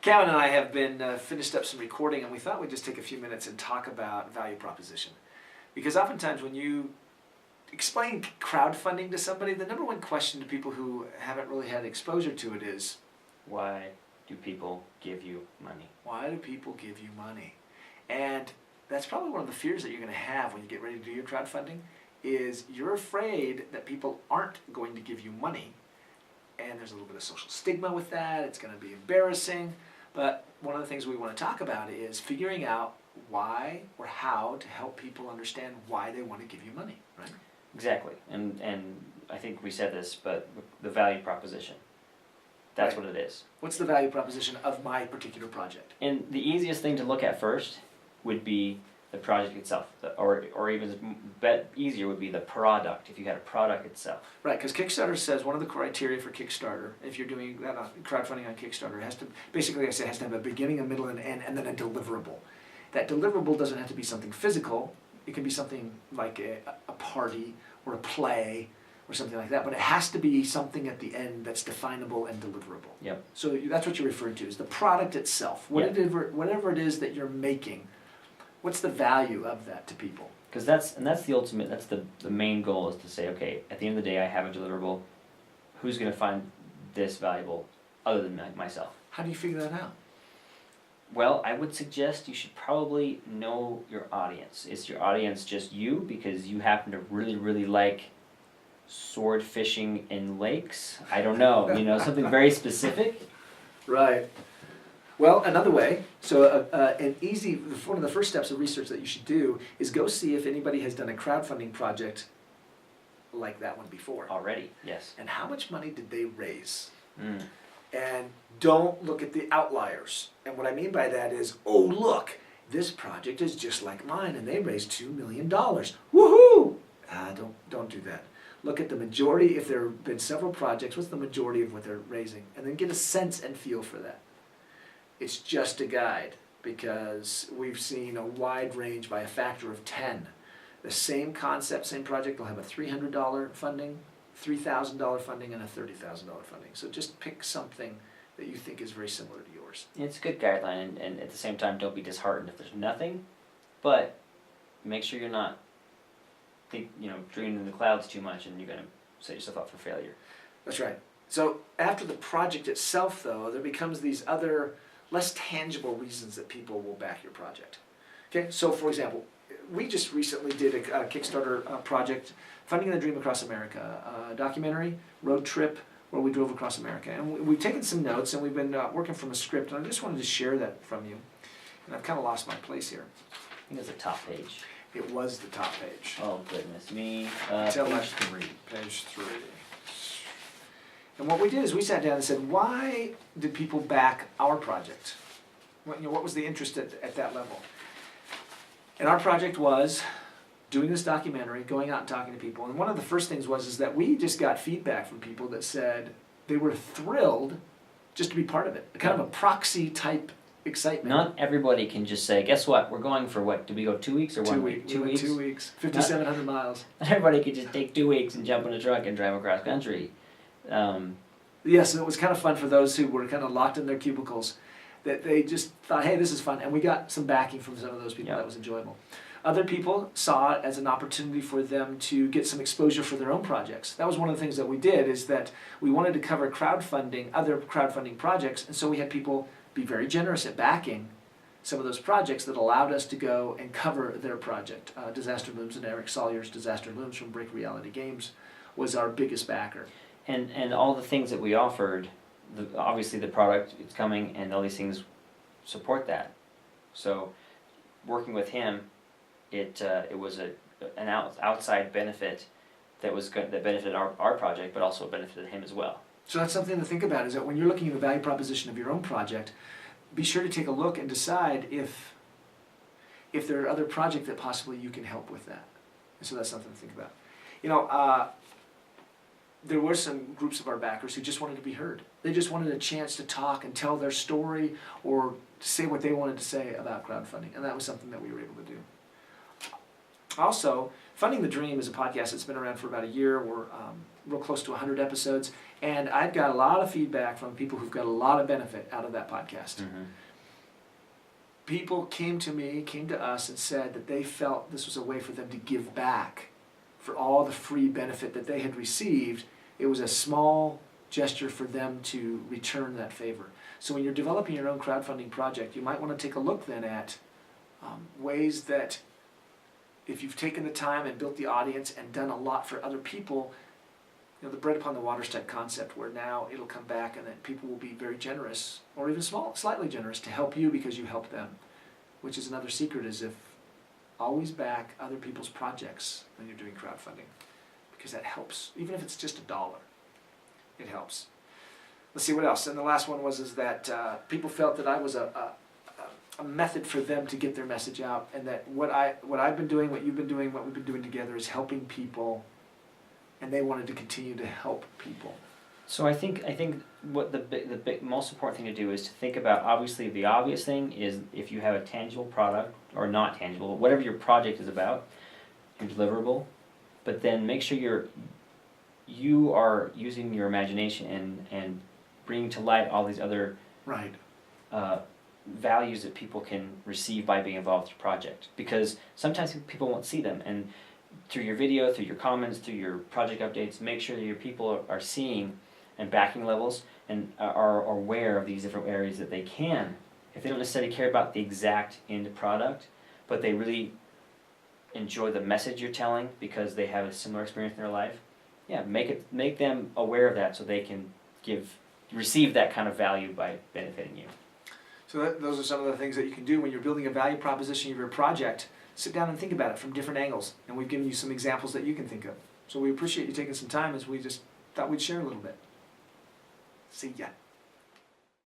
Kevin and I have been finished up some recording, and we thought we'd just take a few minutes and talk about value proposition. Because oftentimes when you explain crowdfunding to somebody, the number one question to people who haven't really had exposure to it is, why do people give you money? Why do people give you money? And that's probably one of the fears that you're going to have when you get ready to do your crowdfunding, is you're afraid that people aren't going to give you money. And there's a little bit of social stigma with that. It's going to be embarrassing. But one of the things we want to talk about is figuring out why or how to help people understand why they want to give you money, right? Exactly. And I think we said this, but the value proposition. That's right. What it is. What's the value proposition of my particular project? And the easiest thing to look at first would be the project itself, or even easier would be the product, if you had a product itself. Right, because Kickstarter says one of the criteria for Kickstarter, if you're doing that crowdfunding on Kickstarter, it has to, basically I say, it has to have a beginning, a middle, and an end, and then a deliverable. That deliverable doesn't have to be something physical. It can be something like a party or a play or something like that, but it has to be something at the end that's definable and deliverable. Yep. So that's what you're referring to, is the product itself. Whatever it is that you're making, what's the value of that to people? Because that's the ultimate, that's the main goal, is to say, okay, at the end of the day I have a deliverable, who's going to find this valuable other than myself? How do you figure that out? Well, I would suggest you should probably know your audience. Is your audience just you because you happen to really, really like sword fishing in lakes? I don't know, something very specific? Right. Well, another way, so one of the first steps of research that you should do is go see if anybody has done a crowdfunding project like that one before. Already, yes. And how much money did they raise? Mm. And don't look at the outliers. And what I mean by that is, oh look, this project is just like mine and they raised $2 million. Woohoo! Don't do that. Look at the majority. If there have been several projects, what's the majority of what they're raising? And then get a sense and feel for that. It's just a guide, because we've seen a wide range by a factor of 10. The same concept, same project will have a $300 funding, $3,000 funding, and a $30,000 funding. So just pick something that you think is very similar to yours. It's a good guideline, and at the same time, don't be disheartened if there's nothing, but make sure you're not dreaming in the clouds too much, and you're going to set yourself up for failure. That's right. So after the project itself, though, there becomes these other less tangible reasons that people will back your project. Okay, so for example, we just recently did a Kickstarter project, Funding the Dream Across America, a documentary, road trip, where we drove across America. And we've taken some notes, and we've been working from a script, and I just wanted to share that from you. And I've kind of lost my place here. I think it's the top page. It was the top page. Oh, goodness me. Page 3. Page 3. And what we did is we sat down and said, why did people back our project? What was the interest at that level? And our project was doing this documentary, going out and talking to people. And one of the first things is that we just got feedback from people that said they were thrilled just to be part of it. Kind of a proxy type excitement. Not everybody can just say, guess what, we're going for what? Did we go 2 weeks or 1 week? 2 weeks. 2 weeks. 5,700 miles. Not everybody could just take 2 weeks and jump in a truck and drive across country. Yes, it was kind of fun for those who were kind of locked in their cubicles, that they just thought, hey, this is fun. And we got some backing from some of those people. That was enjoyable. Other people saw it as an opportunity for them to get some exposure for their own projects. That was one of the things that we did, is that we wanted to cover other crowdfunding projects, and so we had people be very generous at backing some of those projects that allowed us to go and cover their project. Disaster Looms and Eric Salyer's Disaster Looms from Break Reality Games was our biggest backer. And all the things that we offered, obviously the product is coming, and all these things support that. So working with him, it was an outside benefit that benefited our project, but also benefited him as well. So that's something to think about, is that when you're looking at the value proposition of your own project, be sure to take a look and decide if there are other projects that possibly you can help with that. And so that's something to think about. There were some groups of our backers who just wanted to be heard. They just wanted a chance to talk and tell their story, or to say what they wanted to say about crowdfunding, and that was something that we were able to do. Also, Funding the Dream is a podcast that's been around for about a year. We're real close to 100 episodes, and I've got a lot of feedback from people who've got a lot of benefit out of that podcast. Mm-hmm. People came to us and said that they felt this was a way for them to give back for all the free benefit that they had received. It was a small gesture for them to return that favor. So when you're developing your own crowdfunding project, you might want to take a look then at ways that if you've taken the time and built the audience and done a lot for other people, you know, the bread upon the waters type concept, where now it'll come back and then people will be very generous, or even slightly generous, to help you because you helped them. Which is another secret, is if always back other people's projects when you're doing crowdfunding, because that helps. Even if it's just $1, it helps. Let's see what else. And the last one was that people felt that I was a method for them to get their message out, and that what I've been doing, what you've been doing, what we've been doing together is helping people, and they wanted to continue to help people. So I think what the most important thing to do is to think about, obviously the obvious thing is if you have a tangible product, or not tangible, whatever your project is about, your deliverable, but then make sure you are using your imagination and bringing to light all these other right. Values that people can receive by being involved with your project. Because sometimes people won't see them, and through your video, through your comments, through your project updates, make sure that your people are seeing and backing levels and are aware of these different areas that they can, if they don't necessarily care about the exact end product, but they really enjoy the message you're telling because they have a similar experience in their life. Yeah, make them aware of that so they can receive that kind of value by benefiting you. So those are some of the things that you can do when you're building a value proposition of your project. Sit down and think about it from different angles, and we've given you some examples that you can think of. So we appreciate you taking some time, as we just thought we'd share a little bit. See ya.